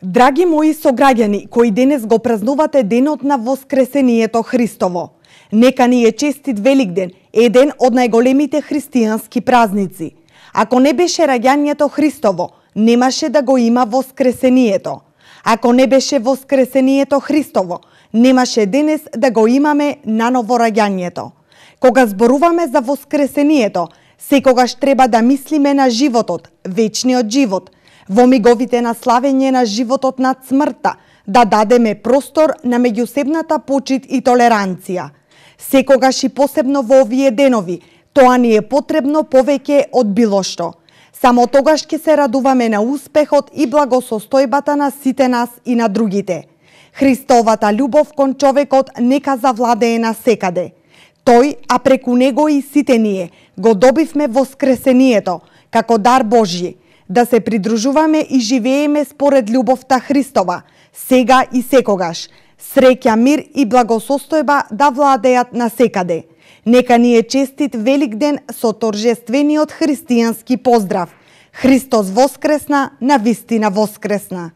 Драги мои сограѓани, кои денес го празнувате денот на Воскресението Христово, нека ни е честит Великден, еден од најголемите христијански празници. Ако не беше раѓањето Христово, немаше да го има Воскресението. Ако не беше Воскресението Христово, немаше денес да го имаме наново раѓањето. Кога зборуваме за Воскресението, секогаш треба да мислиме на животот, вечниот живот, во миговите на славење на животот над смртта, да дадеме простор на меѓусебната почит и толеранција. Секогаш и посебно во овие денови, тоа ни е потребно повеќе од било што. Само тогаш ќе се радуваме на успехот и благосостојбата на сите нас и на другите. Христовата љубов кон човекот нека завладее на секаде. Тој, а преку него и сите ние, го добивме Воскресението, како дар Божји, да се придружуваме и живееме според љубовта Христова, сега и секогаш. Среќа, мир и благосостојба да владеат на секаде. Нека ни е честит Великден со торжествениот христијански поздрав. Христос воскресна, навистина воскресна.